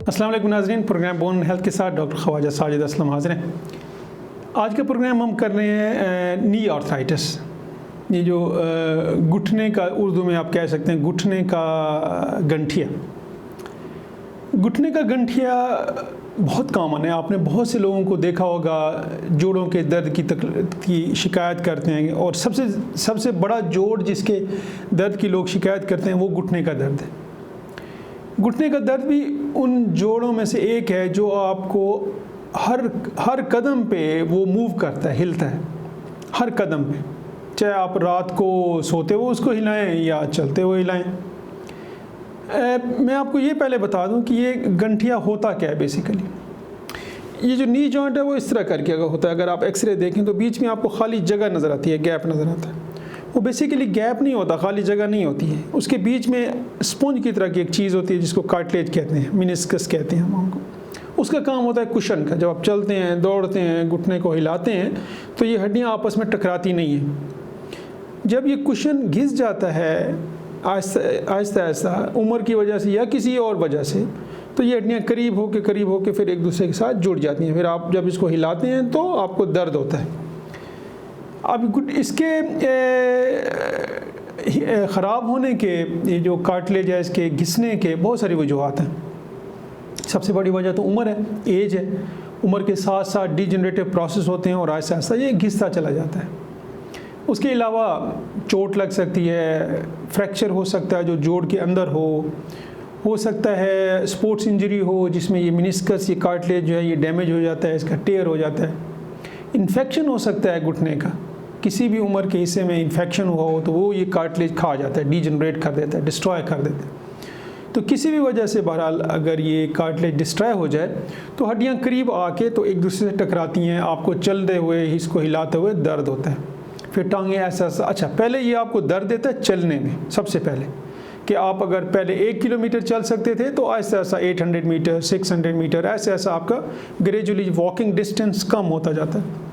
अस्सलाम वालेकुम नाज़रीन, प्रोग्राम बोन हेल्थ के साथ डॉक्टर ख्वाजा साजिद असलम हाज़िर हैं। आज का प्रोग्राम हम कर रहे हैं नी आर्थराइटिस। ये जो घुटने का, उर्दू में आप कह सकते हैं घुटने का गंठिया। घुटने का गंठिया बहुत कॉमन है। आपने बहुत से लोगों को देखा होगा जोड़ों के दर्द की शिकायत करते हैं, और सबसे बड़ा जोड़ जिसके दर्द की लोग शिकायत करते हैं वो घुटने का दर्द है। घुटने का दर्द भी उन जोड़ों में से एक है जो आपको हर कदम पे वो मूव करता है, हिलता है हर कदम पे, चाहे आप रात को सोते हुए उसको हिलाएं या चलते हुए हिलाएं। मैं आपको ये पहले बता दूं कि ये गंठिया होता क्या है। बेसिकली ये जो नी जॉइंट है वो इस तरह करके अगर होता है, अगर आप एक्सरे देखें तो बीच में आपको खाली जगह नज़र आती है, गैप नज़र आता है। वो बेसिकली गैप नहीं होता, खाली जगह नहीं होती है। उसके बीच में स्पंज की तरह की एक चीज़ होती है जिसको कार्टिलेज कहते हैं, मिनिस्कस कहते हैं हम उनको। उसका काम होता है कुशन का। जब आप चलते हैं, दौड़ते हैं, घुटने को हिलाते हैं तो ये हड्डियाँ आपस में टकराती नहीं हैं। जब ये कुशन घिस जाता है आहिस्ता आहिस्ता उम्र की वजह से या किसी और वजह से, तो ये हड्डियाँ करीब होके फिर एक दूसरे के साथ जुड़ जाती हैं। फिर आप जब इसको हिलाते हैं तो आपको दर्द होता है। अब इसके ख़राब होने के, ये जो कार्टिलेज है इसके घिसने के बहुत सारी वजूहत हैं। सबसे बड़ी वजह तो उम्र है, एज है। उम्र के साथ साथ डिजेनरेटिव प्रोसेस होते हैं और आहिस्ता आहिस्ता ये घिसता चला जाता है। उसके अलावा चोट लग सकती है, फ्रैक्चर हो सकता है जो जोड़ के अंदर हो सकता है स्पोर्ट्स इंजरी हो जिसमें ये मिनिस्कस, ये कार्टिलेज जो है ये डैमेज हो जाता है, इसका टेयर हो जाता है। इन्फेक्शन हो सकता है घुटने का, किसी भी उम्र के हिस्से में इन्फेक्शन हुआ हो तो वो ये कार्टिलेज खा जाता है, डीजनरेट कर देता है, डिस्ट्रॉय कर देता है। तो किसी भी वजह से बहरहाल अगर ये कार्टिलेज डिस्ट्रॉय हो जाए तो हड्डियाँ करीब आके तो एक दूसरे से टकराती हैं, आपको चलते हुए इसको हिलाते हुए दर्द होता है। फिर टांगें ऐसा अच्छा, पहले ये आपको दर्द देता है चलने में। सबसे पहले कि आप अगर पहले 1 किलोमीटर चल सकते थे तो ऐसा 800 मीटर, 600 मीटर, ऐसा आपका ग्रेजुअली वॉकिंग डिस्टेंस कम होता जाता है।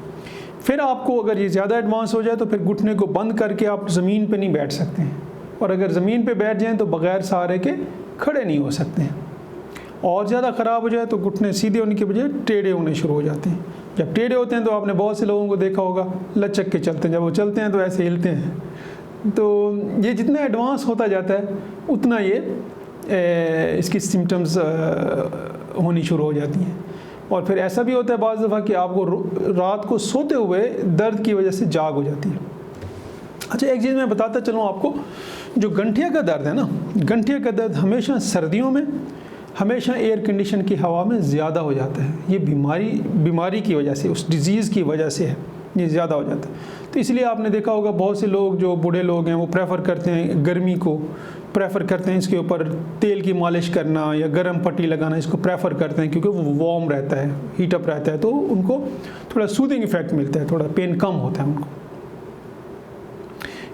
फिर आपको अगर ये ज़्यादा एडवांस हो जाए तो फिर घुटने को बंद करके आप ज़मीन पे नहीं बैठ सकते हैं, और अगर ज़मीन पे बैठ जाएं तो बग़ैर सहारे के खड़े नहीं हो सकते हैं। और ज़्यादा ख़राब हो जाए तो घुटने सीधे होने के बजाय टेढ़े होने शुरू हो जाते हैं। जब टेढ़े होते हैं तो आपने बहुत से लोगों को देखा होगा लचक के चलते हैं, जब वो चलते हैं तो ऐसे हिलते हैं। तो ये जितना एडवांस होता जाता है उतना ये इसकी सिम्टम्स होनी शुरू हो जाती हैं। और फिर ऐसा भी होता है बाज़ दफ़ा कि आपको रात को सोते हुए दर्द की वजह से जाग हो जाती है। अच्छा, एक चीज़ मैं बताता चलूँ आपको, जो गंठिया का दर्द है ना, गंठिया का दर्द हमेशा सर्दियों में, हमेशा एयर कंडीशन की हवा में ज़्यादा हो जाता है। ये बीमारी की वजह से, उस डिज़ीज़ की वजह से है, ये ज़्यादा हो जाता है। तो इसलिए आपने देखा होगा बहुत से लोग जो बूढ़े लोग हैं वो प्रेफर करते हैं, गर्मी को प्रेफर करते हैं, इसके ऊपर तेल की मालिश करना या गर्म पट्टी लगाना, इसको प्रेफर करते हैं क्योंकि वो वार्म रहता है, हीटअप रहता है, तो उनको थोड़ा सूदिंग इफेक्ट मिलता है, थोड़ा पेन कम होता है उनको।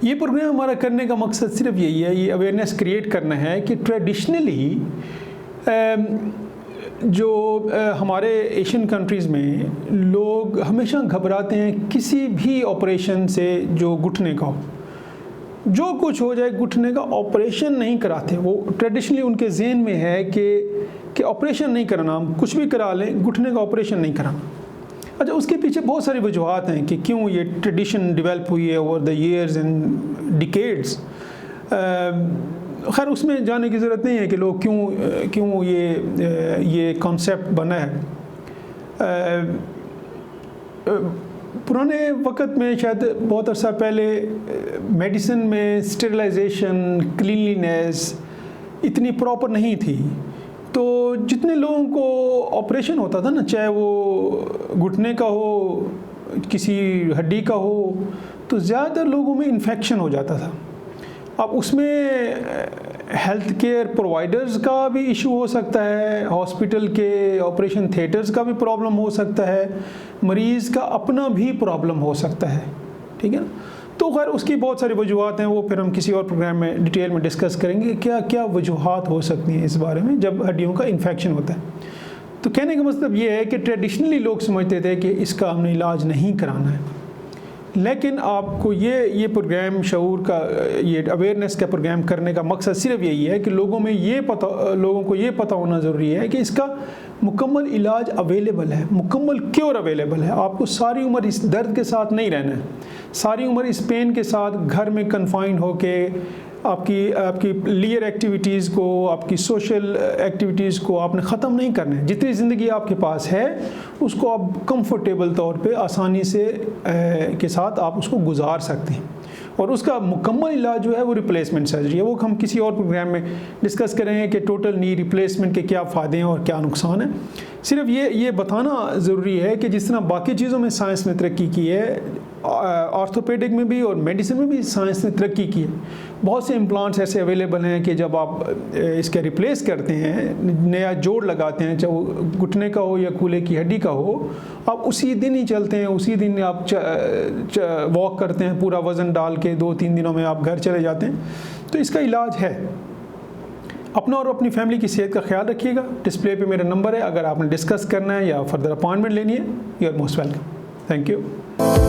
ये प्रोग्राम हमारा करने का मकसद सिर्फ यही है, ये अवेयरनेस क्रिएट करना है कि ट्रेडिशनली जो हमारे एशियन कंट्रीज़ में लोग हमेशा घबराते हैं किसी भी ऑपरेशन से जो घुटने का हो। जो कुछ हो जाए घुटने का ऑपरेशन नहीं कराते। वो ट्रेडिशनली उनके ज़हन में है कि ऑपरेशन नहीं कराना, हम कुछ भी करा लें, घुटने का ऑपरेशन नहीं कराना। अच्छा, उसके पीछे बहुत सारी वजूहत हैं कि क्यों ये ट्रेडिशन डेवलप हुई है over the years and decades. खैर उसमें जाने की ज़रूरत नहीं है कि लोग क्यों ये कॉन्सेप्ट बना है। पुराने वक़्त में शायद बहुत अर्सा पहले मेडिसिन में स्टेरिलाइजेशन, क्लीनलीनेस इतनी प्रॉपर नहीं थी, तो जितने लोगों को ऑपरेशन होता था ना, चाहे वो घुटने का हो, किसी हड्डी का हो, तो ज़्यादातर लोगों में इन्फेक्शन हो जाता था। अब उसमें हेल्थ केयर प्रोवाइडर्स का भी इशू हो सकता है, हॉस्पिटल के ऑपरेशन थिएटर्स का भी प्रॉब्लम हो सकता है, मरीज़ का अपना भी प्रॉब्लम हो सकता है, ठीक है ना। तो खैर उसकी बहुत सारी वजूहत हैं, वो फिर हम किसी और प्रोग्राम में डिटेल में डिस्कस करेंगे क्या क्या वजूहत हो सकती हैं इस बारे में जब हड्डियों का इन्फेक्शन होता है। तो कहने का मतलब ये है कि ट्रेडिशनली लोग समझते थे कि इसका हमने इलाज नहीं कराना है, लेकिन आपको ये प्रोग्राम शऊर का, ये अवेयरनेस का प्रोग्राम करने का मकसद सिर्फ यही है कि लोगों को ये पता होना ज़रूरी है कि इसका मुकम्मल इलाज अवेलेबल है, मुकम्मल क्योर अवेलेबल है। आपको सारी उम्र इस दर्द के साथ नहीं रहना है, सारी उम्र इस पेन के साथ घर में कन्फाइंड होके आपकी लियर एक्टिविटीज़ को, आपकी सोशल एक्टिविटीज़ को आपने ख़त्म नहीं करना है। जितनी ज़िंदगी आपके पास है उसको आप कंफर्टेबल तौर पे आसानी से के साथ आप उसको गुजार सकते हैं। और उसका मुकम्मल इलाज जो है वो रिप्लेसमेंट सर्जरी है। वो हम किसी और प्रोग्राम में डिस्कस करेंगे कि टोटल नी रिप्लेसमेंट के क्या फ़ायदे हैं और क्या नुकसान हैं। सिर्फ ये बताना ज़रूरी है कि जिस तरह बाकी चीज़ों में साइंस ने तरक्की की है, ऑर्थोपेडिक में भी और मेडिसिन में भी साइंस ने तरक्की की है। बहुत से इम्प्लांट्स ऐसे अवेलेबल हैं कि जब आप इसके रिप्लेस करते हैं, नया जोड़ लगाते हैं, चाहे वो घुटने का हो या कूल्हे की हड्डी का हो, आप उसी दिन ही चलते हैं, उसी दिन आप वॉक करते हैं, पूरा वज़न डाल के 2-3 दिनों में आप घर चले जाते हैं। तो इसका इलाज है। अपना और अपनी फैमिली की सेहत का ख्याल रखिएगा। डिस्प्ले पे मेरा नंबर है, अगर आपने डिस्कस करना है या फर्दर अपॉइंटमेंट लेनी है, you are most welcome. Thank you.